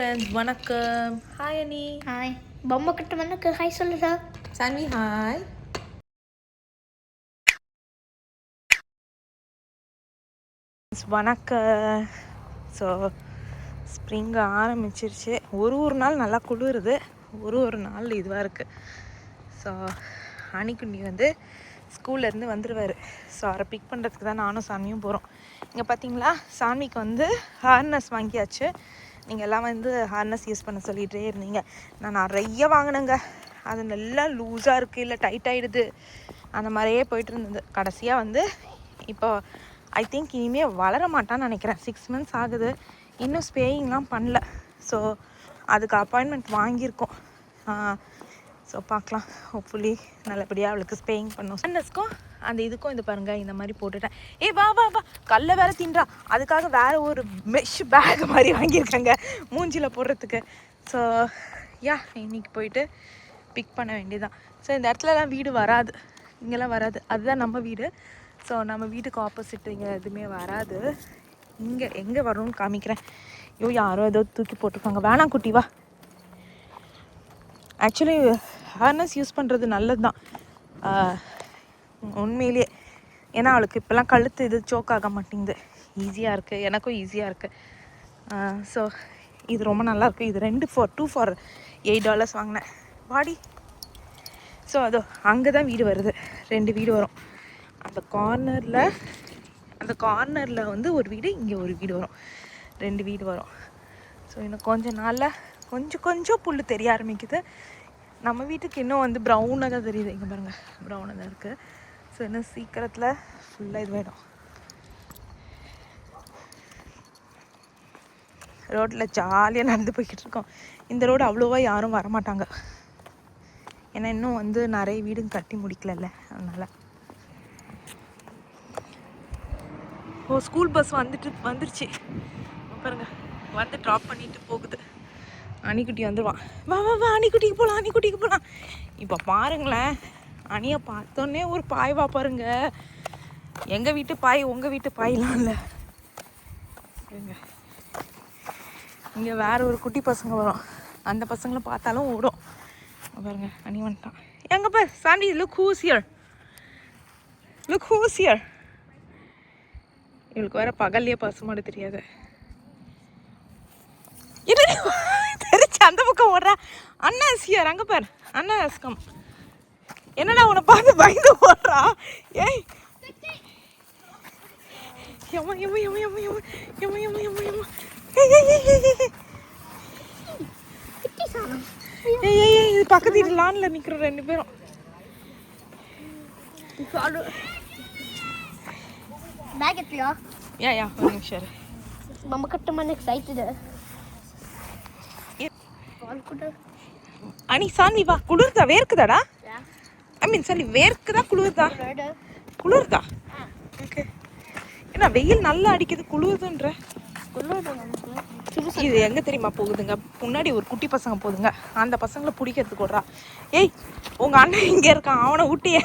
Friends வணக்கம். Hi அனி. Hi. பொம்மை கிட்ட வணக்கம் ஹாய் சொல்லுதா. சான்வி ஹாய். வணக்கம். ஸோ ஸ்ப்ரிங் ஆரம்பிச்சிருச்சு. ஒரு நாள் நல்லா குளிருது, ஒரு நாள் இதுவாக இருக்குது. ஸோ அணிக்குண்டி வந்து ஸ்கூல்லேருந்து வந்துடுவார். ஸோ அவரை பிக் பண்ணுறதுக்கு தான் நானும் சாமியும் போகிறோம். இங்கே பார்த்தீங்களா, சாமிக்கு வந்து ஹார்னஸ் வாங்கியாச்சு. நீங்கள் எல்லாம் வந்து ஹார்னஸ் யூஸ் பண்ண சொல்லிகிட்டே இருந்தீங்க. நான் நிறைய வாங்கினேங்க. அது நல்லா லூஸாக இருக்குது, இல்லை டைட் ஆகிடுது, அந்த மாதிரியே போய்ட்டு இருந்தது. கடைசியாக வந்து இப்போ ஐ திங்க் இனிமேல் வளர மாட்டான்னு நினைக்கிறேன். 6 months ஆகுது, இன்னும் ஸ்பேயிங்லாம் பண்ணல. ஸோ அதுக்கு அப்பாயின்மெண்ட் வாங்கியிருக்கோம். ஸோ பார்க்கலாம், ஹோப்ஃபுல்லி நல்லபடியாக அவளுக்கு ஸ்பேயிங் பண்ணும். ஹார்னஸ்க்கும் அந்த இதுக்கும் இது பாருங்கள், இந்த மாதிரி போட்டுட்டேன். வா வா வா, கல்லை வேறு தின்றா. அதுக்காக வேறு ஒரு மெஷ் பேக் மாதிரி வாங்கியிருக்காங்க மூஞ்சியில் போடுறதுக்கு. ஸோ இன்னைக்கு போயிட்டு பிக் பண்ண வேண்டியதான். ஸோ இந்த இடத்துலலாம் வீடு வராது, இங்கெல்லாம் வராது. அதுதான் நம்ம வீடு. ஸோ நம்ம வீட்டுக்கு ஆப்போசிட் இங்கே எதுவுமே வராது. இங்கே எங்கே வரும்னு காமிக்கிறேன். யாரோ ஏதோ தூக்கி போட்டிருக்காங்க. வேணாம் குட்டி வா. ஆக்சுவலி ஹார்னஸ் யூஸ் பண்ணுறது நல்லது தான் உண்மையிலேயே. ஏன்னா அவளுக்கு இப்போல்லாம் கழுத்து இது சோக் ஆக மாட்டேங்குது. ஈஸியாக இருக்குது, எனக்கும் ஈஸியாக இருக்குது. ஸோ இது ரொம்ப நல்லாயிருக்கு. இது 2 for $8 வாங்கினேன். வாடி. ஸோ அதோ அங்கே தான் வீடு வருது. 2 வீடு வரும். அந்த கார்னரில் வந்து ஒரு வீடு, இங்கே ஒரு வீடு வரும். 2 வீடு வரும். ஸோ இன்னும் கொஞ்ச நாளில் கொஞ்சம் புல் தெரிய ஆரம்பிக்குது. நம்ம வீட்டுக்கு இன்னும் வந்து ப்ரௌனாக தான் தெரியுது. இங்கே பாருங்கள், ப்ரௌனாக தான் இருக்குது. ஸோ இன்னும் சீக்கிரத்தில் ஃபுல்லாக இது வேணும். ரோட்டில் ஜாலியாக நடந்து போய்கிட்டு இருக்கோம். இந்த ரோடு அவ்வளோவா யாரும் வரமாட்டாங்க, ஏன்னா இன்னும் வந்து நிறைய வீடும் கட்டி முடிக்கலல்ல, அதனால். ஸ்கூல் பஸ் வந்துருச்சு பாருங்க, வந்து ட்ராப் பண்ணிட்டு போகுது. அணிக்குட்டி வந்துடுவான். வா வா வா, அணிக்குட்டிக்கு போகலாம். இப்போ பாருங்களேன், அணியை பார்த்தோன்னே ஒரு பாய் வா பாருங்க. எங்கள் வீட்டு பாய் உங்கள் வீட்டு பாயெலாம் இல்லை. இங்கே வேற ஒரு குட்டி பசங்க வரும். அந்த பசங்களை பார்த்தாலும் ஓடும். பாருங்க, அணி வந்துட்டான். எங்கே பார் சாண்டி, லுக் ஹூஸ் ஹியர். இவளுக்கு வேற பகல்லையே பசுமாடு தெரியாது. தெரிச்சு அந்த பக்கம் ஓடுறா. அண்ணா ஹியர், அங்கே பார். அண்ணா கம். என்னடா உன்னை பார்த்து பயந்து ஓடுறா. ஏய் இது பக்கத்து வீட்டு லான்ல நிக்கிறோம் 2 பேரும். பேக் எடுத்தியா? ஒரு நிமிஷம். பொம்மை கிட்ட மன எக்ஸைட்டட். அனி சான்வி வா. குளிர்தா, வேர்க்குதாடா? ஐ மீன் சாரி, வேர்க்குதா குளிர்தா? குளிர்தா. ஓகே. ஏன்னா வெயில் நல்லா அடிக்குது, குளிர்துன்ற. இது எங்க தெரியுமா போகுதுங்க, முன்னாடி ஒரு குட்டி பசங்க போகுதுங்க. அந்த பசங்களை பிடிக்கிறதுக்கு ஓடுறா. ஏய் உங்க அண்ணன் இங்க இருக்கான், அவனை விட்டியே.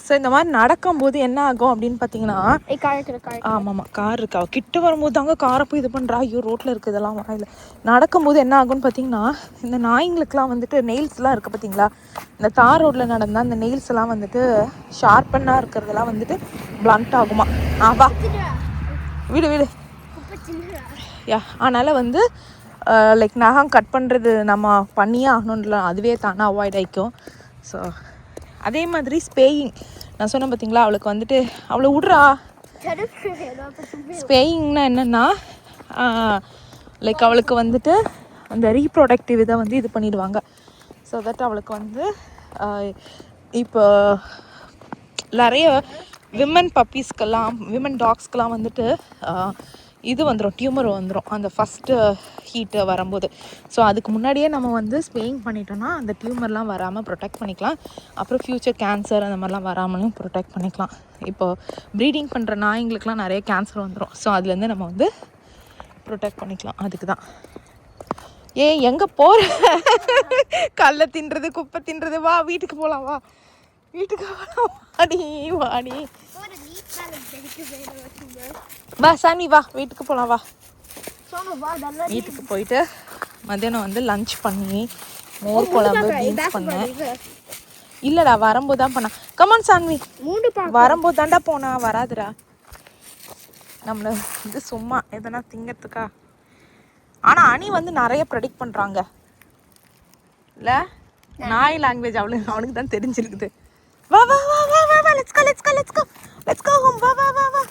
ஸோ இந்த மாதிரி நடக்கும்போது என்ன ஆகும் அப்படின்னு பார்த்தீங்கன்னா, ஆமாம் கார் இருக்கா, கிட்ட வரும்போது தாங்க காரை போய் இது பண்ணுறா. ஐயோ ரோட்டில் இருக்குது இதெல்லாம் வாயில். நடக்கும்போது என்ன ஆகும்னு பார்த்தீங்கன்னா, இந்த நாய்ங்களுக்கெலாம் வந்துட்டு நெயில்ஸ்லாம் இருக்குது பார்த்தீங்களா, இந்த தார் ரோட்டில் நடந்தால் அந்த நெயில்ஸ் எல்லாம் வந்துட்டு ஷார்ப்பனாக இருக்கிறதெல்லாம் வந்துட்டு பிளண்ட் ஆகுமா. வா வீடு. அதனால் வந்து லைக் நகம் கட் பண்ணுறது நம்ம பண்ணியே ஆகணும்ல, அதுவே தானே அவாய்ட் ஆகிக்கும். ஸோ அதே மாதிரி ஸ்பேயிங் நான் சொன்னேன் பார்த்தீங்களா, அவளுக்கு வந்துட்டு அவளை விட்றா. ஸ்பேயிங்னா என்னென்னா, லைக் அவளுக்கு வந்துட்டு அந்த ரீப்ரொடக்டிவ் இதை வந்து இது பண்ணிடுவாங்க. ஸோ தட் அவளுக்கு வந்து இப்போ நிறைய விமன் பப்பீஸ்க்கெல்லாம், விமன் டாக்ஸ்க்கெல்லாம் வந்துட்டு இது வந்துடும், டியூமர் வந்துடும் அந்த ஃபஸ்ட்டு ஹீட்டு வரும்போது. ஸோ அதுக்கு முன்னாடியே நம்ம வந்து ஸ்பேயிங் பண்ணிட்டோம்னா அந்த டியூமர்லாம் வராமல் ப்ரொடெக்ட் பண்ணிக்கலாம். அப்புறம் ஃப்யூச்சர் கேன்சர் அந்த மாதிரிலாம் வராமலும் ப்ரொடெக்ட் பண்ணிக்கலாம். இப்போது ப்ரீடிங் பண்ணுற நாய்ங்களுக்கெலாம் நிறைய கேன்சர் வந்துடும். ஸோ அதுலேருந்து நம்ம வந்து ப்ரொடெக்ட் பண்ணிக்கலாம். அதுக்கு தான். எங்கே போகிற? கல்லை தின்றது, குப்பை தின்றது. வா வீட்டுக்கு போகலாம், வா வீட்டுக்கு போகலாம். வாடி வாடி ஒரு நீட் பேலன்ஸ் எனக்கு வேணும் வச்சுங்க. வா சாமி வா வீட்டுக்கு போகலாம் வா. சோனு வா நல்லா வீட்டுக்கு போயிட்டு மத்தியானம் வந்து லஞ்ச் பண்ணி மோர் குழம்பு பீன்ஸ் பண்ணேன். இல்லைடா வரும்போது தான் பண்ணா. கமான் சான்வி 3 பா வரும்போது தாண்டா போனா வராதுடா. நம்மள இது சும்மா எதனா திங்கிறதுக்கா. ஆனால் அணி வந்து நிறைய ப்ரெடிக்ட் பண்ணுறாங்க இல்லை. நாய் லாங்குவேஜ் அவனுக்கு தான் தெரிஞ்சிருக்குது. வா வா வா வா வா வா let's go let's go let's go let's go home. வா வா வா வா.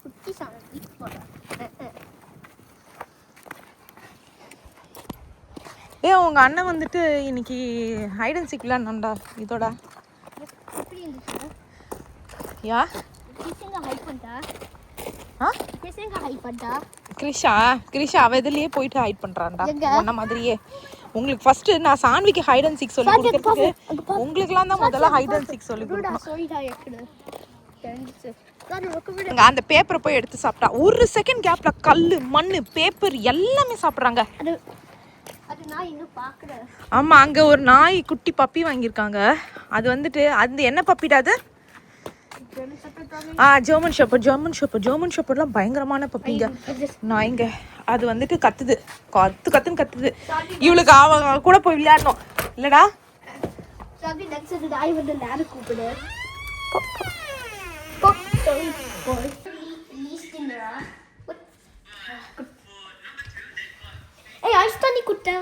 குட்டி சாமி வீட்டுக்கு போறேன். உங்கள் அண்ணன் வந்துட்டு இன்னைக்கு ஹைட் அண்ட் சீக் விளையாடணும்டா இதோட. எப்படி இருந்துச்சு? யா கிஷங்க ஹைப் பண்ணிட்டா. ஆ கிஷங்க ஹைப் பண்ணிட்டா. கிரிஷா அவ இதுலயே போயிட்டு ஹைட் பண்றான்டா எங்க? உன்ன மாதிரியே. உங்களுக்கு ஃபர்ஸ்ட் நான் சான்விக்கு ஹைட் அண்ட் சீக் சொல்லி கொடுக்கிறதுக்கு உங்களுக்குலாம் தான் முதல்ல ஹைட் அண்ட் சீக் சொல்லி கொடுக்கணும். சொல்லிட்டா எக்கடு தெரிஞ்சிச்சு. நான் ரொக்க விட அங்க அந்த பேப்பரை போய் எடுத்து சாப்பிட்டா ஒரு செகண்ட் கேப்ல கல்லு மண்ணு பேப்பர் எல்லாமே சாப்பிட்றாங்க. அது நான் இன்னும் பார்க்கறேன். ஆமா அங்க ஒரு நாய் குட்டி பப்பி வாங்கியிருக்காங்க. அது வந்துட்டு அது என்ன பப்பிடா அது? ஜெர்மன் ஷெப்பர்ட்லாம் பயங்கரமான பப்பிங்க நாய்ங்க. அது வந்துட்டு கத்துது கத்துன்னு கத்துது. இவளுக்கு அவங்க கூட போய் விளையாடணும் இல்லடா. சாபி நெக்ஸ்ட் நாய் வந்து லாரு கூப்பிடு. பப் சாரி பாய் லீஸ்டிங்கரா. ஏய் ஐஸ் தண்ணி குட்டா.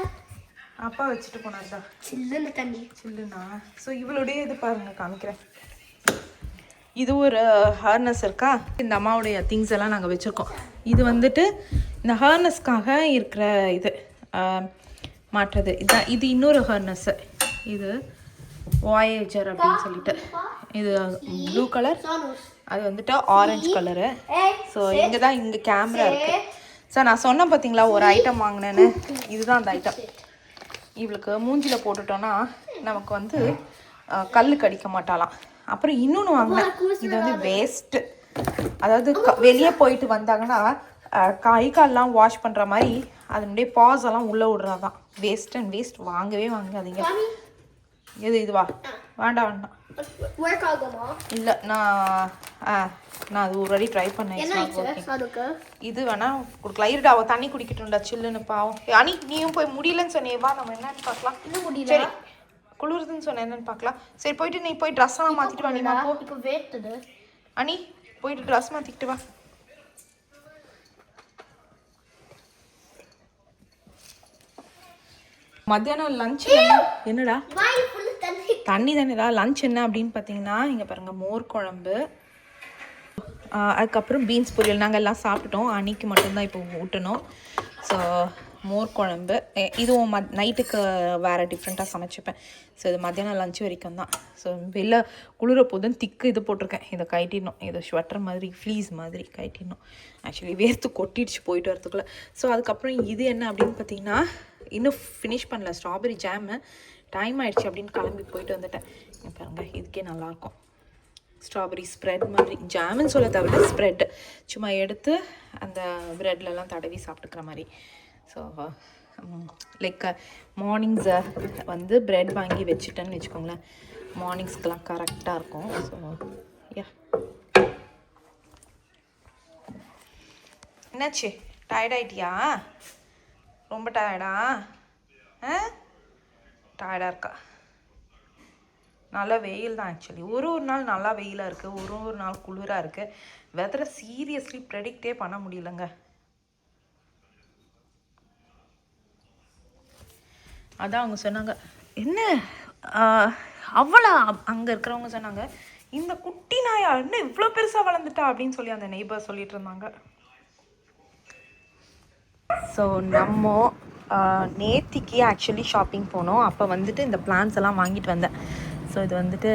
அப்பா வச்சுட்டு போனாடா சில்லுன்னு தண்ணி. சில்லுண்ணா. ஸோ இவளுடைய இது பாருங்க காமிக்கிறேன். இது ஒரு ஹார்னஸ் இருக்கா. இந்த அம்மாவுடைய திங்ஸ் எல்லாம் நாங்கள் வச்சுருக்கோம். இது வந்துட்டு இந்த ஹார்னஸ்க்காக இருக்கிற இது மாட்டுறது இதுதான். இது இன்னொரு ஹார்னஸ்ஸு. இது வாயேஜர் அப்படின்னு சொல்லிட்டு. இது ப்ளூ கலர், அது வந்துட்டு ஆரஞ்சு கலரு. ஸோ இங்கே தான் இங்கே கேமரா இருக்குது. ஸோ நான் சொன்னேன் பார்த்தீங்களா ஒரு ஐட்டம் வாங்கினேன்னு. இதுதான் அந்த ஐட்டம். இவளுக்கு மூஞ்சியில் போட்டுட்டோன்னா நமக்கு வந்து கல் கடிக்க மாட்டாலாம். அப்புறம் இன்னொன்று வாங்கினேன். இது வந்து வேஸ்ட்டு. அதாவது வெளியே போயிட்டு வந்தாங்கன்னா கை கால்லாம் வாஷ் பண்ணுற மாதிரி அதனுடைய பாஸ் எல்லாம் உள்ளே விடுறாதான். வேஸ்ட் அண்ட் வேஸ்ட் வாங்கவே வாங்காதீங்க. எது இதுவா? வேண்டாம். இல்லை நான் அது ஒரு வாட்டி ட்ரை பண்ணேன். இது வேணா கொடுக்கலாம். இருடா அவள் தண்ணி குடிக்கட்டும்டா சில்லுன்னு பாவம். அனி நீயும் போய் முடியலன்னு சொன்னியே வா நம்ம என்னன்னு பார்க்கலாம். சரி குளிருதுன்னு சொன்னேன் என்னன்னு பார்க்கலாம். சரி போயிட்டு நீ போய் ட்ரெஸ் எல்லாம் மாற்றிட்டு வா. நீமா போ. இப்போ வேர்த்துது அனி போயிட்டு ட்ரெஸ் மாற்றிக்கிட்டு வா. மத்தியானம் லஞ்ச் என்னடா தண்ணி தானேடா. லஞ்ச் என்ன அப்படின்னு பார்த்தீங்கன்னா இங்கே பாருங்கள் மோர் குழம்பு, அதுக்கப்புறம் பீன்ஸ் பொரியல். நாங்கள் எல்லாம் சாப்பிட்டுட்டோம். அன்னைக்கு மட்டும்தான் இப்போ ஊட்டணும். ஸோ மோர் குழம்பு இதுவும் நைட்டுக்கு வேறு டிஃப்ரெண்ட்டாக சமைச்சிப்பேன். ஸோ இது மத்தியானம் லஞ்ச் வரைக்கும் தான். ஸோ வெளில குளிர போதுன்னு திக்கு இது போட்டிருக்கேன். இதை கட்டிடணும். இது ஸ்வெட்டர் மாதிரி ஃப்ளீஸ் மாதிரி கட்டிடணும். ஆக்சுவலி வேர்த்து கொட்டிடுச்சு போயிட்டு வரத்துக்குள்ளே. ஸோ அதுக்கப்புறம் இது என்ன அப்படின்னு பார்த்தீங்கன்னா இன்னும் ஃபினிஷ் பண்ணல. ஸ்ட்ராபெரி ஜாமு டைம் ஆகிடுச்சு அப்படின்னு கிளம்பி போயிட்டு வந்துட்டேன். பாருங்கள் இதுக்கே நல்லாயிருக்கும். ஸ்ட்ராபெரி ஸ்ப்ரெட் மாதிரி. ஜாமுன்னு சொல்ல தவிர ஸ்ப்ரெட் சும்மா எடுத்து அந்த ப்ரெட்லலாம் தடவி சாப்பிட்டுக்கிற மாதிரி. ஸோ லைக் மார்னிங்ஸை வந்து ப்ரெட் வாங்கி வச்சுட்டேன்னு வச்சுக்கோங்களேன். மார்னிங்ஸ்க்கெலாம் கரெக்டாக இருக்கும். ஸோ யா என்னாச்சு டயர்டாயிட்டியா? ரொம்ப டயர்டா? டயர்டாக இருக்கா? நல்லா வெயில் தான். ஆக்சுவலி ஒரு நாள் நல்லா வெயிலாக இருக்குது, ஒரு நாள் குளிராக இருக்குது. வெதரை சீரியஸ்லி ப்ரெடிக்டே பண்ண முடியலங்க. அதான் அவங்க சொன்னாங்க என்ன அவ்வளோ அங்கே இருக்கிறவங்க சொன்னாங்க இந்த குட்டி நாயா என்ன இவ்வளோ பெருசாக வளர்ந்துட்டா அப்படின்னு சொல்லி அந்த நெய்பர் சொல்லிட்டு இருந்தாங்க. ஸோ நம்ம நேத்திக்கு ஆக்சுவலி ஷாப்பிங் போனோம். அப்போ வந்துட்டு இந்த பிளான்ஸ் எல்லாம் வாங்கிட்டு வந்தேன். ஸோ இது வந்துட்டு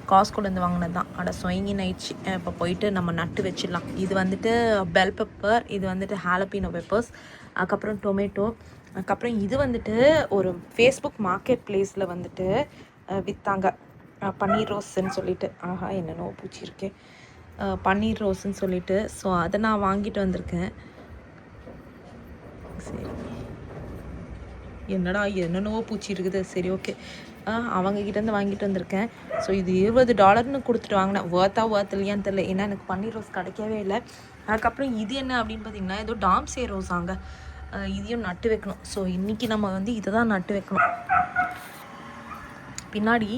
காஸ்கோலேருந்து வாங்கினது தான். அட ஸ்வங்கி ஆயிடுச்சு. இப்போ போயிட்டு நம்ம நட்டு வச்சிடலாம். இது வந்துட்டு பெல் பெப்பர், இது வந்துட்டு ஹாலபினோ பெப்பர்ஸ், அதுக்கப்புறம் டொமேட்டோ, அதுக்கப்புறம் இது வந்துட்டு ஒரு ஃபேஸ்புக் மார்க்கெட் பிளேஸில் வந்துட்டு விற்றாங்க பன்னீர் ரோஸ்ன்னு சொல்லிட்டு. ஆஹா என்னென்னோ பூச்சி இருக்கு. பன்னீர் ரோஸ்ன்னு சொல்லிட்டு. ஸோ அதை நான் வாங்கிட்டு வந்திருக்கேன். சரி என்னடா என்னென்னவோ பூச்சி இருக்குது. சரி ஓகே அவங்கக்கிட்டேருந்து வாங்கிட்டு வந்திருக்கேன். ஸோ இது $20 கொடுத்துட்டு வாங்கினேன். ஒர்த் இல்லையான்னு தெரியல, ஏன்னா எனக்கு பன்னீர் ரோஸ் கிடைக்கவே இல்லை. அதுக்கப்புறம் இது என்ன அப்படின்னு பார்த்தீங்கன்னா, ஏதோ டாம்ஸே ரோஸாங்க. இதையும் நட்டு வைக்கணும். ஸோ இன்றைக்கி நம்ம வந்து இதை தான் நட்டு வைக்கணும். பின்னாடி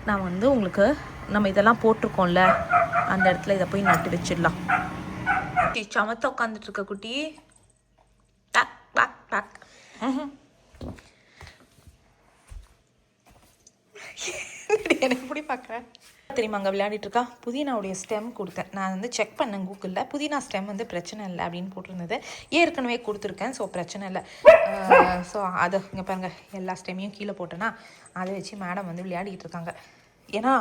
நான் வந்து உங்களுக்கு நம்ம இதெல்லாம் போட்டிருக்கோம்ல, அந்த இடத்துல இதை போய் நட்டு வச்சிடலாம். சமத்த உட்காந்துட்டு இருக்க குட்டி. Back back back. எனக்கு எப்படி பார்க்குறேன் தெரியுமா? அங்கே விளையாடிட்டு இருக்கா. புதினாவுடைய ஸ்டெம் கொடுத்தேன். நான் வந்து செக் பண்ணேன் கூகுளில். புதினா ஸ்டெம் வந்து பிரச்சனை இல்லை அப்படின்னு போட்டிருந்தது. ஏற்கனவே கொடுத்துருக்கேன், ஸோ பிரச்சனை இல்லை. ஸோ அதை இங்கே பாருங்கள், எல்லா ஸ்டெம்மையும் கீழே போட்டேன்னா அதை வச்சு மேடம் வந்து விளையாடிட்டு இருக்காங்க. ஏன்னா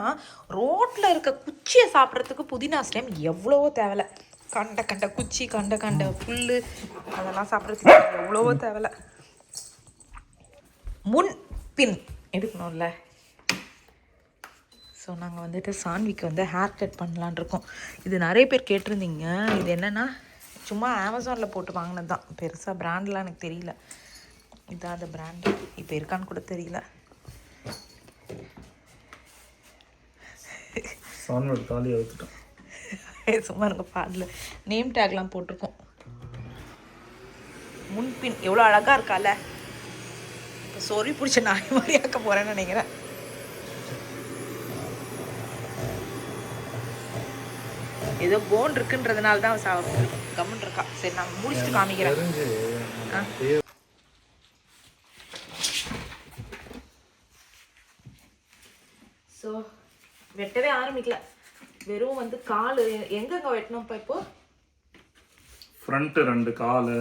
ரோட்டில் இருக்க குச்சியை சாப்பிட்றதுக்கு புதினா ஸ்டெம் எவ்வளவோ தேவையில்லை. கண்ட குச்சி, கண்ட புல் அதெல்லாம் சாப்பிட்றதுக்கு எவ்வளவோ தேவையில்லை. முன் பின் எடுக்கணும்ல. ஸோ நாங்கள் வந்துட்டு சான்விக்கு வந்து ஹேர் கட் பண்ணலான் இருக்கோம். இது நிறைய பேர் கேட்டிருந்தீங்க. இது என்னென்னா சும்மா அமேசானில் போட்டு வாங்கினது தான். பெருசாக பிராண்ட்லாம் எனக்கு தெரியல. இதான் அந்த பிராண்டு. இப்போ இருக்கான்னு கூட தெரியல. சும்மா இருக்க பாடல நேம் டேக்லாம் போட்டிருக்கோம். முன்பின் எவ்வளோ அழகாக இருக்கால. இப்போ சொறி பிடிச்ச நாய் மாதிரி ஆக்க போகிறேன்னு நினைக்கிறேன். ஏதோ போன் இருக்குன்றதுனால தான் கம்முன்னு இருக்கா. சரி நான் முடிச்சுட்டு காமிக்கிறேன். ஸோ வெட்டவே ஆரம்பிக்கல. வெறும் வந்து கால் எங்கெங்க வெட்டணும்ப்பா இப்போ? ஃப்ரண்ட் 2 கால்,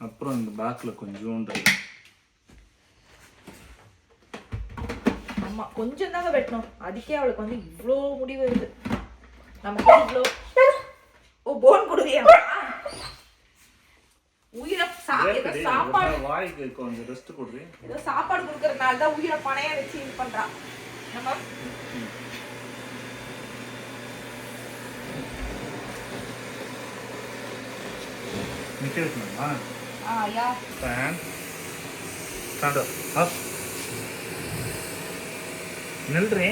அப்புறம் இந்த பேக்ல கொஞ்சோண்டு. ஆமாம், கொஞ்சம் தாங்க வெட்டணும். அதுக்கே அவளுக்கு வந்து இவ்வளோ முடி வருது. நமக்கு இவ்வளோ. ஓ, போன் கொடுறியா? உயிரை சாப்பாடு வாய்க்கு கொஞ்சம் ரெஸ்ட் கொடுறீ. ஏதோ சாப்பாடு கொடுக்கறதுனால தான் உயிரை பணையா வச்சு இது பண்றா. நம்ம நிக்க வைக்கணுமா? யா. Stand up. நில்றே.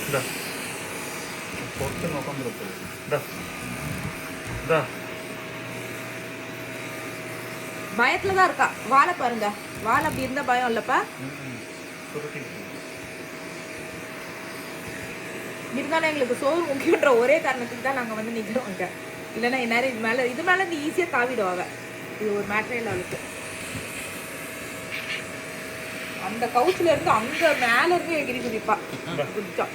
இந்த பொட்டு நோக்கம்ருக்கு. இந்த பயத்துல தான் இருக்கா. வாழை பாருங்க. வாழை அப்படி இருந்தா பயம் இல்லப்பா. இருந்தாலும் எங்களுக்கு சோறு முக்கியன்ற ஒரே காரணத்துக்கு தான் நாங்கள் வந்து நிற்கிறோம் இங்கே. இல்லைன்னா நேரம் இது மேலே இருந்து ஈஸியாக தாவிடுவாங்க. இது ஒரு மேட்டரே இல்லை அவளுக்கு. அந்த கவுச்சில் இருந்து அங்கே மேலே இருந்து எகிரி குதிப்பா. குதிச்சா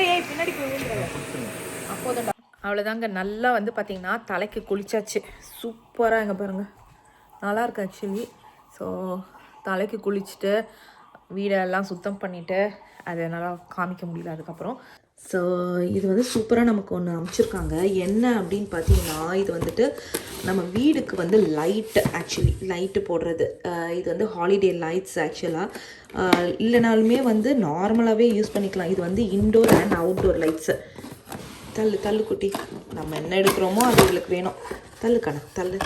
ஏய் பின்னாடி அப்போதான். அவ்வளோதாங்க. நல்லா வந்து பார்த்தீங்கன்னா தலைக்கு குளிச்சாச்சு. சூப்பராக இங்கே பாருங்கள், நல்லா இருக்கு ஆக்சுவலி. ஸோ தலைக்கு குளிச்சுட்டு வீடெல்லாம் சுத்தம் பண்ணிவிட்டு அதை நல்லா காமிக்க முடியல அதுக்கப்புறம். ஸோ இது வந்து சூப்பராக நமக்கு ஒன்று அமைச்சிருக்காங்க. என்ன அப்படின்னு பார்த்தீங்கன்னா, இது வந்துட்டு நம்ம வீடுக்கு வந்து லைட்டு போடுறது. இது வந்து ஹாலிடே லைட்ஸ் ஆக்சுவலாக. இல்லைனாலுமே வந்து நார்மலாகவே யூஸ் பண்ணிக்கலாம். இது வந்து இன்டோர் அண்ட் அவுட்டோர் லைட்ஸு. தள்ளு குட்டி, நம்ம என்ன எடுக்கிறோமோ அது உங்களுக்கு வேணும். தள்ளு.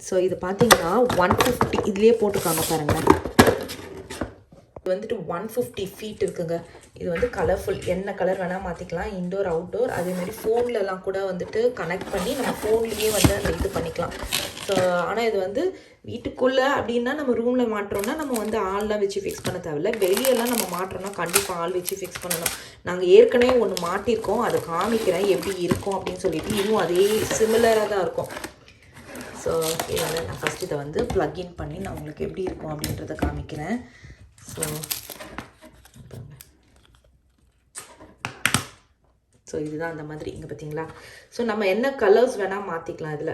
ஸோ இது பார்த்தீங்கன்னா 150 இதுலேயே போட்டிருக்காங்க பாருங்கள். இது வந்துட்டு 150 ஃபீட் இருக்குங்க. இது வந்து கலர்ஃபுல், என்ன கலர் வேணால் மாற்றிக்கலாம். Indoor outdoor. அதேமாதிரி ஃபோன்லலாம் கூட வந்துட்டு கனெக்ட் பண்ணி நம்ம ஃபோன்லேயே வந்து அந்த இது பண்ணிக்கலாம். ஸோ ஆனால் இது வந்து வீட்டுக்குள்ளே அப்படின்னா நம்ம ரூமில் மாட்டுறோன்னா நம்ம வந்து ஆள்லாம் வச்சு ஃபிக்ஸ் பண்ண தேவையில்ல. வெளியெல்லாம் நம்ம மாட்டுறோன்னா கண்டிப்பாக ஆள் வச்சு ஃபிக்ஸ் பண்ணணும். நாங்கள் ஏற்கனவே ஒன்று மாட்டியிருக்கோம், அதை காமிக்கிறேன் எப்படி இருக்கும் அப்படின்னு சொல்லிட்டு. இதுவும் அதே சிமிலராக தான் இருக்கும். ஸோ இதில் நான் ஃபஸ்ட் இதை வந்து ப்ளக்இன் பண்ணி நான் உங்களுக்கு எப்படி இருக்கும் அப்படின்றத காமிக்கிறேன். ஸோ இதுதான் அந்த மாதிரி இங்கே பார்த்தீங்களா. ஸோ நம்ம என்ன கலர்ஸ் வேணால் மாற்றிக்கலாம் இதில்.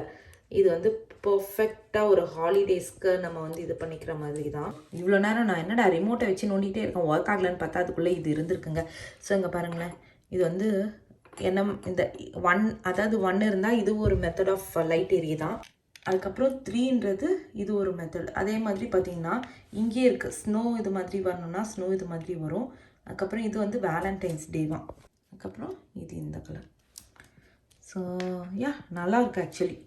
இது வந்து பர்ஃபெக்டாக ஒரு ஹாலிடேஸ்க்கு நம்ம வந்து இது பண்ணிக்கிற மாதிரி தான். இவ்வளோ நேரம் நான் என்னடா ரிமோட்டை வச்சு நோண்டிகிட்டே இருக்கேன், ஒர்க் ஆகலன்னு பார்த்தா அதுக்குள்ளே இது இருந்திருக்குங்க. ஸோ இங்கே பாருங்களேன், இது வந்து என்ன இந்த 1 இருந்தால் இது ஒரு மெத்தட் ஆஃப் லைட் ஏரியா தான். அதுக்கப்புறம் 3ன்றது இது ஒரு மெத்தட். அதே மாதிரி பார்த்திங்கன்னா இங்கே இருக்குது ஸ்னோ. இது மாதிரி வரணும்னா ஸ்னோ இது மாதிரி வரும். அதுக்கப்புறம் இது வந்து வேலண்டைன்ஸ் டே தான். அதுக்கப்புறம் இது இந்த கலர். ஸோ நல்லா இருக்குது ஆக்சுவலி.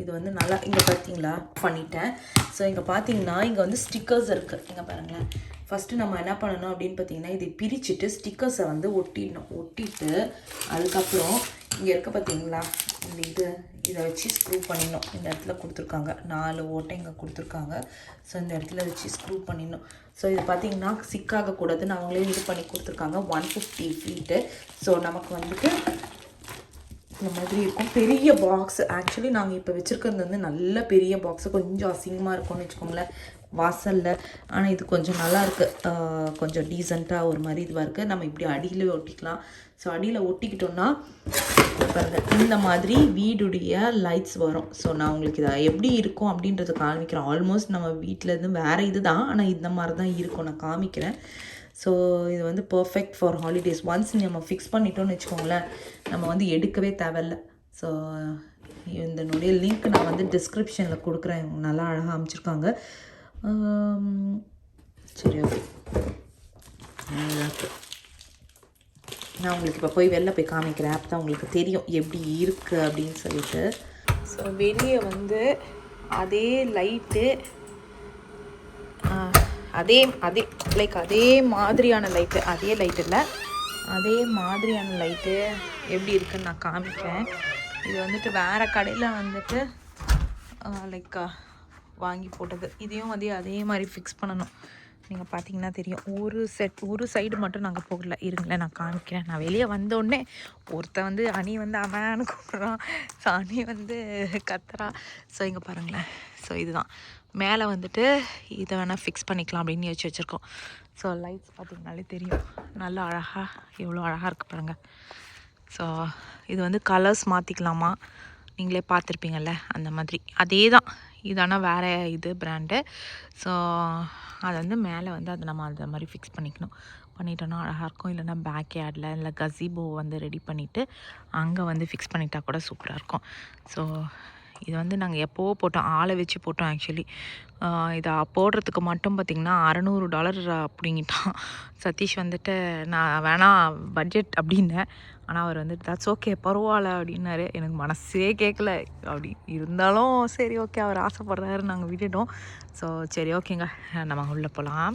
இது வந்து நல்லா இங்கே பார்த்தீங்களா பண்ணிட்டேன். ஸோ இங்கே பார்த்தீங்கன்னா இங்கே வந்து ஸ்டிக்கர்ஸ் இருக்குது. இங்கே பாருங்களேன். ஃபஸ்ட்டு நம்ம என்ன பண்ணணும் அப்படின்னு பார்த்தீங்கன்னா இதை பிரிச்சுட்டு ஸ்டிக்கர்ஸை வந்து ஒட்டிட்டு அதுக்கப்புறம் இங்கே இருக்க பார்த்தீங்களா இந்த இதை வச்சு ஸ்க்ரூ பண்ணிடணும். இந்த இடத்துல கொடுத்துருக்காங்க 4 ஓட்டை இங்கே கொடுத்துருக்காங்க. ஸோ இந்த இடத்துல வச்சு ஸ்க்ரூ பண்ணிடணும். ஸோ இது பார்த்தீங்கன்னா சிக்காகக்கூடாதுன்னு அவங்களே இது பண்ணி கொடுத்துருக்காங்க. 150 ஃபீட்டு. ஸோ நமக்கு வந்துட்டு இந்த மாதிரி இருக்கும். பெரிய பாக்ஸ். ஆக்சுவலி நாங்கள் இப்போ வச்சுருக்கிறது வந்து நல்ல பெரிய பாக்ஸு. கொஞ்சம் அசிங்கமாக இருக்கும்னு வச்சுக்கோங்களேன் வாசலில். ஆனால் இது கொஞ்சம் நல்லாயிருக்கு. கொஞ்சம் டீசெண்டாக ஒரு மாதிரி இதுவாக இருக்குது. நம்ம இப்படி அடியில் ஒட்டிக்கலாம். ஸோ அடியில் ஒட்டிக்கிட்டோன்னா பாருங்கள் இந்த மாதிரி வீடுடைய லைட்ஸ் வரும். ஸோ நான் உங்களுக்கு இதை எப்படி இருக்கும் அப்படின்றத காமிக்கிறேன். ஆல்மோஸ்ட் நம்ம வீட்டிலேருந்து வேறு இது தான், ஆனால் இந்த மாதிரி தான் இருக்கும். நான் காமிக்கிறேன். ஸோ இது வந்து பர்ஃபெக்ட் ஃபார் ஹாலிடேஸ். ஒன்ஸ் நம்ம ஃபிக்ஸ் பண்ணிட்டோன்னு வச்சுக்கோங்களேன் நம்ம வந்து எடுக்கவே தேவையில்லை. ஸோ இதனுடைய லிங்க் நான் வந்து டிஸ்கிரிப்ஷனில் கொடுக்குறேன். நல்லா அழகாக அமைச்சிருக்காங்க. சரி ஓகே. நான் உங்களுக்கு இப்போ போய் வெளில போய் காமிக்கிறேன். அப்போ தான் உங்களுக்கு தெரியும் எப்படி இருக்குது அப்படின்னு சொல்லிட்டு. ஸோ வெளியே வந்து அதே லைட்டு அதே லைக் அதே மாதிரியான லைட்டு இல்லை அதே மாதிரியான லைட்டு எப்படி இருக்குன்னு நான் காமிக்கிறேன். இது வந்துட்டு வேறு கடையில் வந்துட்டு லைக் வாங்கி போட்டது. இதையும் வந்து அதே மாதிரி ஃபிக்ஸ் பண்ணணும். நீங்கள் பார்த்தீங்கன்னா தெரியும். ஒரு சைடு மட்டும் நாங்கள் போகல. இருங்களேன் நான் காமிக்கிறேன். நான் வெளியே வந்தோடனே ஒருத்தன் வந்து அணி வந்து அவன்னு கூப்பிட்றான். ஸோ அணி வந்து கத்துறா. ஸோ இங்கே பாருங்களேன். ஸோ இதுதான் மேலே வந்துட்டு இதை வேணால் ஃபிக்ஸ் பண்ணிக்கலாம் அப்படின்னு யோசிச்சு வச்சுருக்கோம். ஸோ லைட்ஸ் பார்த்திங்கனாலே தெரியும். நல்லா அழகாக எவ்வளோ அழகாக இருக்குது பாருங்கள். ஸோ இது வந்து கலர்ஸ் மாற்றிக்கலாமா நீங்களே பார்த்துருப்பீங்கள்ல அந்த மாதிரி அதே தான். இது ஆனால் வேறு இது பிராண்டு. ஸோ அதை வந்து மேலே வந்து அதை நம்ம அந்த மாதிரி ஃபிக்ஸ் பண்ணிட்டோன்னா அழகாக இருக்கும். இல்லைன்னா பேக் யார்டில் இல்லை கஸிபோ வந்து ரெடி பண்ணிவிட்டு அங்கே வந்து ஃபிக்ஸ் பண்ணிட்டா கூட சூப்பராக இருக்கும். ஸோ இது வந்து நாங்கள் எப்போவோ போட்டோம். ஆளை வச்சு போட்டோம் ஆக்சுவலி. இதை போடுறதுக்கு மட்டும் பார்த்திங்கன்னா $600 அப்படிங்கிட்டான் சதீஷ். வந்துட்டு நான் வேணாம் பட்ஜெட் அப்படின்னேன். ஆனால் அவர் வந்துட்டு தட்ஸ் ஓகே பரவாயில்ல அப்படின்னாரு. எனக்கு மனசே கேட்கல. அப்படி இருந்தாலும் சரி ஓகே அவர் ஆசைப்படுறாரு நாங்கள் விட்டுட்டோம். ஸோ சரி ஓகேங்க நம்ம உள்ளே போகலாம்.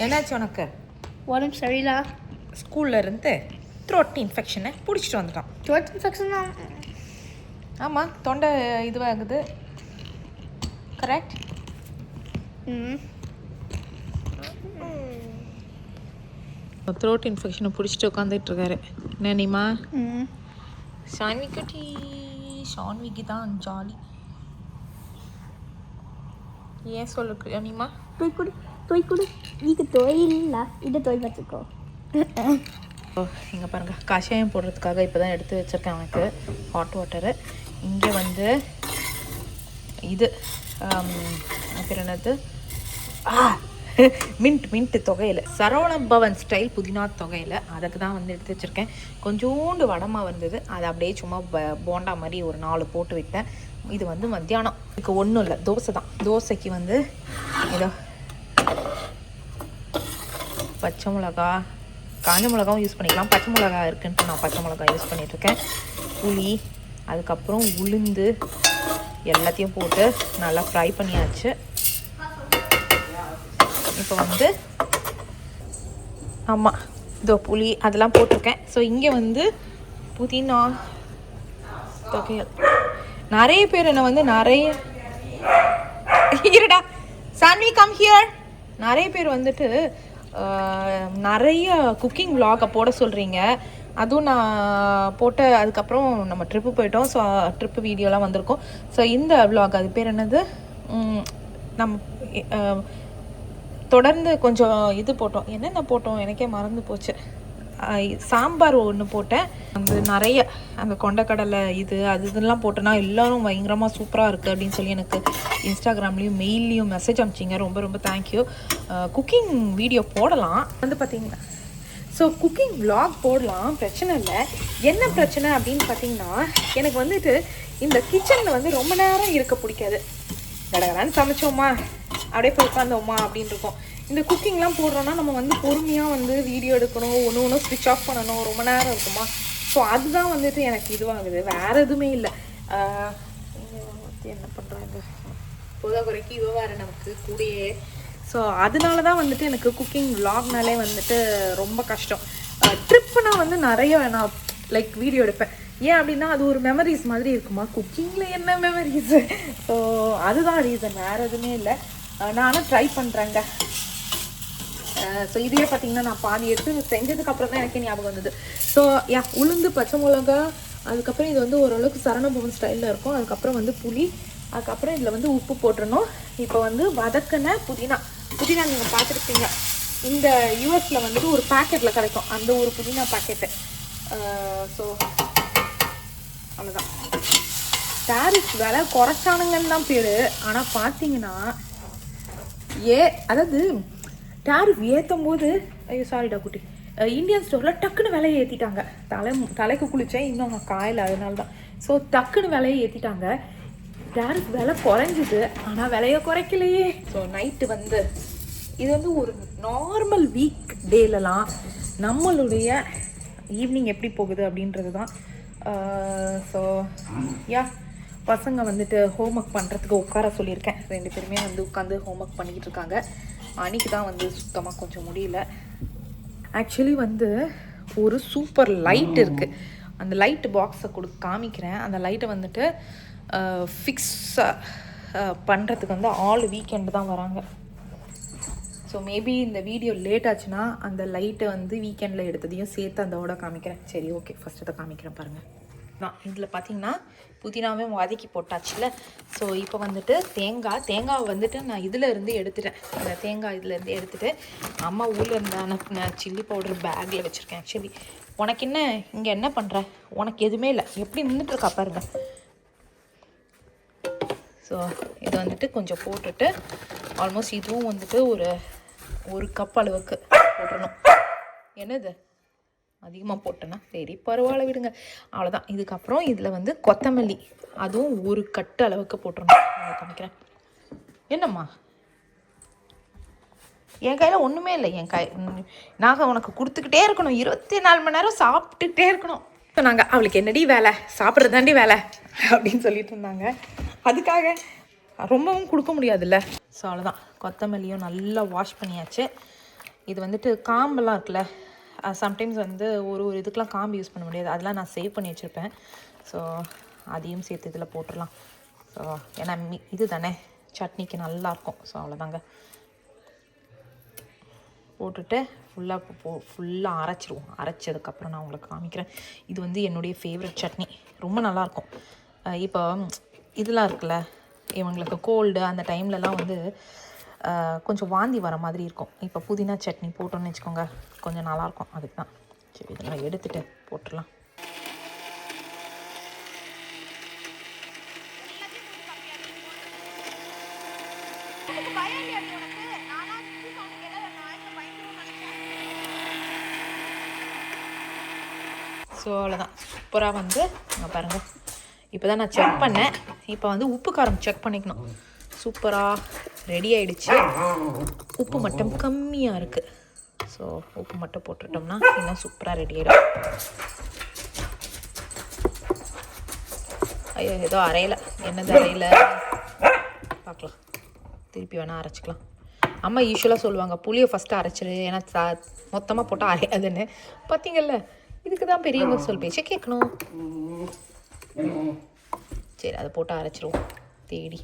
என்னாச்சு உனக்கு? உடம்பு சரியில்லை. ஸ்கூல்ல இருந்து த்ரோட் இன்ஃபெக்ஷனை பிடிச்சிட்டு வந்துட்டான். த்ரோட் இன்ஃபெக்ஷன் தான். ஆமாம் தொண்டை இதுவாகுது. கரெக்ட். த்ரோட் இன்ஃபெக்ஷனை பிடிச்சிட்டு உட்காந்துட்ருக்காரு. என்னனிமா ஷான்விக்குட்டி ஷான்விக்கு தான் ஜாலி. ஏன் சொல்லு அனிமா? தொய் கொடு நீக்கு தொழில் இதை தொய் வச்சுக்கோ. இங்கே பாருங்கள் கஷாயம் போடுறதுக்காக இப்போ தான் எடுத்து வச்சுருக்கேன் அவனுக்கு ஹாட் வாட்டரு. இங்கே வந்து இது அப்புறம் என்னது மின்ட் தொகையில் சரவண பவன் ஸ்டைல் புதினா தொகையில் அதுக்கு தான் வந்து எடுத்து வச்சுருக்கேன். கொஞ்சோண்டு வடமாக வந்தது. அதை அப்படியே சும்மா போண்டா மாதிரி ஒரு 4 போட்டு விட்டேன். இது வந்து மத்தியானம். இதுக்கு ஒன்றும் இல்லை தோசை தான். தோசைக்கு வந்து ஏதோ பச்சை மிளகா காஞ்ச மிளகாவும் யூஸ் பண்ணிக்கலாம். பச்சை மிளகா இருக்குன்ட்டு நான் பச்சை மிளகா யூஸ் பண்ணிகிட்ருக்கேன். புளி அதுக்கப்புறம் உளுந்து எல்லாத்தையும் போட்டு நல்லா ஃப்ரை பண்ணியாச்சு. இப்போ வந்து ஆமாம் இதோ புளி அதெல்லாம் போட்டிருக்கேன். ஸோ இங்கே வந்து புதினா தொகையல். நிறைய பேர் என்னை வந்து இருடா சான்வி கம் ஹியர். நிறைய பேர் வந்துட்டு நிறைய குக்கிங் விலாகை போட சொல்கிறீங்க. அதுவும் நான் போட்ட அதுக்கப்புறம் நம்ம ட்ரிப்பு போயிட்டோம். ஸோ ட்ரிப்பு வீடியோலாம் வந்திருக்கோம். ஸோ இந்த விலாக் அது பேர் என்னது நம்ம தொடர்ந்து கொஞ்சம் இது போட்டோம். என்னென்ன போட்டோம் எனக்கே மறந்து போச்சு. சாம்பார் ஒன்று போட்டேன். அந்த நிறைய அந்த கொண்டக்கடலை இதெல்லாம் போட்டேன்னா எல்லோரும் பயங்கரமாக சூப்பராக இருக்குது அப்படின்னு சொல்லி எனக்கு இன்ஸ்டாகிராம்லேயும் மெயில்லையும் மெசேஜ் அனுப்பிச்சிங்க. ரொம்ப ரொம்ப தேங்க்யூ. குக்கிங் வீடியோ போடலாம் வந்து பார்த்தீங்கன்னா. ஸோ குக்கிங் விலாக் போடலாம் பிரச்சனை இல்லை. என்ன பிரச்சனை அப்படின்னு பார்த்தீங்கன்னா எனக்கு வந்துட்டு இந்த கிச்சனில் வந்து ரொம்ப நேரம் இருக்க பிடிக்காது. கடகடான்னு சமைச்சோமா அப்படியே போய் உட்காந்தோமா அப்படின்னு இருக்கும். இந்த குக்கிங்லாம் போடுறோன்னா நம்ம வந்து பொறுமையாக வந்து வீடியோ எடுக்கணும், ஒன்று ஒன்று ஸ்விட்ச் ஆஃப் பண்ணணும், ரொம்ப நேரம் இருக்குமா. ஸோ அதுதான் வந்துட்டு எனக்கு இதுவாகுது, வேறு எதுவுமே இல்லை. என்ன பண்ணுறாங்க போதா குறைக்கு இவ வேறு நமக்கு கூடயே. ஸோ அதனால தான் வந்துட்டு எனக்கு குக்கிங் விலாக்னாலே வந்துட்டு ரொம்ப கஷ்டம். ட்ரிப்புனா வந்து நிறைய நான் லைக் வீடியோ எடுப்பேன். ஏன் அப்படின்னா அது ஒரு மெமரிஸ் மாதிரி இருக்குமா, குக்கிங்கில் என்ன மெமரிஸு. ஸோ அதுதான் ரீசன், வேறு எதுவுமே இல்லை. நானும் ட்ரை பண்ணுறேங்க. ஸோ இதுவே பார்த்தீங்கன்னா நான் பாதி எடுத்து செஞ்சதுக்கப்புறம் தான் எனக்கே ஞாபகம் வந்தது. ஸோ உளுந்து, பச்சை மிளகா, அதுக்கப்புறம் இது வந்து ஓரளவுக்கு சரணபவன் ஸ்டைலில் இருக்கும். அதுக்கப்புறம் வந்து புளி, அதுக்கப்புறம் இதில் வந்து உப்பு போட்டுடணும். இப்போ வந்து வதக்கின புதினா நீங்கள் பார்த்துருப்பீங்க, இந்த யூஎஸில் வந்துட்டு ஒரு பேக்கெட்டில் கிடைக்கும், அந்த ஒரு புதினா பேக்கெட்டு. ஸோ அவ்வளோதான். டாரிஃப் விலை குறைச்சானுங்கன்னு தான் பேர். ஆனால் பார்த்தீங்கன்னா அதாவது டாரிஃப் ஏற்றும் போது, ஐயோ சாரிடா குட்டி, இந்தியன் ஸ்டோரில் டக்குன்னு விலையை ஏற்றிட்டாங்க. தலைக்கு குளித்தேன், இன்னும் காயில், அதனால தான். ஸோ டக்குன்னு விலையை ஏற்றிட்டாங்க. டாரிஃப் விலை குறைஞ்சிது, ஆனால் விலையை குறைக்கலையே. ஸோ நைட்டு வந்து இது வந்து ஒரு நார்மல் வீக் டேலலாம் நம்மளுடைய ஈவினிங் எப்படி போகுது அப்படின்றது தான். ஸோ பசங்க வந்துட்டு ஹோம்ஒர்க் பண்ணுறதுக்கு உட்கார சொல்லியிருக்கேன். 2 பேருமே வந்து உட்காந்து ஹோம்ஒர்க் பண்ணிக்கிட்டு இருக்காங்க. அன்றைக்கி தான் வந்து சுத்தமாக கொஞ்சம் முடியல. ஆக்சுவலி வந்து ஒரு சூப்பர் லைட் இருக்குது, அந்த லைட்டு பாக்ஸை காமிக்கிறேன். அந்த லைட்டை வந்துட்டு ஃபிக்ஸ் பண்ணுறதுக்கு வந்து ஆல் வீக்கெண்டு தான் வராங்க. ஸோ மேபி இந்த வீடியோ லேட் ஆச்சுன்னா அந்த லைட்டை வந்து வீக்கெண்டில் எடுத்ததையும் சேர்த்து அதோட காமிக்கிறேன். சரி ஓகே, ஃபஸ்ட்டு அதை காமிக்கிறேன் பாருங்கள். நான் இதில் பார்த்தீங்கன்னா புதினாவே வதக்கி போட்டாச்சுல. ஸோ இப்போ வந்துட்டு தேங்காவை வந்துட்டு நான் இதிலேருந்து எடுத்துட்டேன். இந்த தேங்காய் இதிலேருந்து எடுத்துகிட்டு அம்மா ஊரில் இருந்து அனுப்பின சில்லி பவுடர் பேக்கில் வச்சுருக்கேன். ஆக்சுவலி உனக்கு என்ன இங்கே என்ன பண்ணுற, உனக்கு எதுவுமே இல்லை, எப்படி நின்றுட்டுருக்கா பாருங்க. ஸோ இது வந்துட்டு கொஞ்சம் போட்டுட்டு ஆல்மோஸ்ட் இதுவும் வந்துட்டு ஒரு கப் அளவுக்கு போட்டுடணும். என்னது அதிகமாக போட்டேன்னா சரி பரவாயில்ல விடுங்க, அவ்வளோதான். இதுக்கப்புறம் இதில் வந்து கொத்தமல்லி, அதுவும் ஒரு கட்டு அளவுக்கு போட்டுடணும். நான் காமிக்கிறேன். என்னம்மா என் கையில் ஒன்றுமே இல்லை, நாங்கள் உனக்கு கொடுத்துக்கிட்டே இருக்கணும், 24 மணி நேரம் சாப்பிட்டுக்கிட்டே இருக்கணும். சொன்னாங்க அவளுக்கு என்னடி வேலை, சாப்பிட்றது தாண்டி வேலை அப்படின்னு சொல்லிட்டு இருந்தாங்க. அதுக்காக ரொம்பவும் கொடுக்க முடியாதுல்ல. ஸோ அவ்வளோதான். கொத்தமல்லியும் நல்லா வாஷ் பண்ணியாச்சு. இது வந்துட்டு காம்பெல்லாம் இருக்குல்ல, சம்டைம்ஸ் வந்து ஒரு இதுக்கெலாம் காம்பு யூஸ் பண்ண முடியாது, அதெல்லாம் நான் சேவ் பண்ணி வச்சுருப்பேன். ஸோ அதையும் சேர்த்து இதில் போட்டுடலாம். ஸோ ஏன்னா இது தானே சட்னிக்கு நல்லாயிருக்கும். ஸோ அவ்வளோதாங்க, போட்டுட்டு ஃபுல்லாக அரைச்சிடுவோம். அரைச்சதுக்கப்புறம் நான் உங்களுக்கு காமிக்கிறேன். இது வந்து என்னுடைய ஃபேவரட் சட்னி, ரொம்ப நல்லாயிருக்கும். இப்போ இதெல்லாம் இருக்குல்ல, இவங்களுக்கு கோல்டு அந்த டைம்லலாம் வந்து கொஞ்சம் வாந்தி வர மாதிரி இருக்கும். இப்போ புதினா சட்னி போட்டோன்னு வச்சுக்கோங்க, கொஞ்சம் நல்லாயிருக்கும். அதுக்கு தான் சரி இதெல்லாம் எடுத்துகிட்டு போட்டுடலாம். ஸோ அவ்வளோதான், சூப்பராக வந்து பாருங்கள். இப்போ தான் நான் செக் பண்ணேன். இப்போ வந்து உப்பு காரம் செக் பண்ணிக்கணும். சூப்பராக ரெடி ஆகிடுச்சு. உப்பு மட்டும் கம்மியாக இருக்குது. ஸோ உப்பு மட்டும் போட்டுட்டோம்னா இன்னும் சூப்பராக ரெடி ஆகிடும். ஐயோ ஏதோ அரையலை, என்னது அரையலை பார்க்கலாம், திருப்பி வேணால் அரைச்சிக்கலாம். அம்மா யூஸ்வலாக சொல்லுவாங்க புளியை ஃபஸ்ட்டு அரைச்சிரு, ஏன்னா மொத்தமாக போட்டால் அரையாதுன்னு. பார்த்தீங்கல்ல, இதுக்கு தான் பெரியவங்க சொல் பேச்சை கேட்கணும். சரி அதை போட்டு அரைச்சிருவோம் தேடி.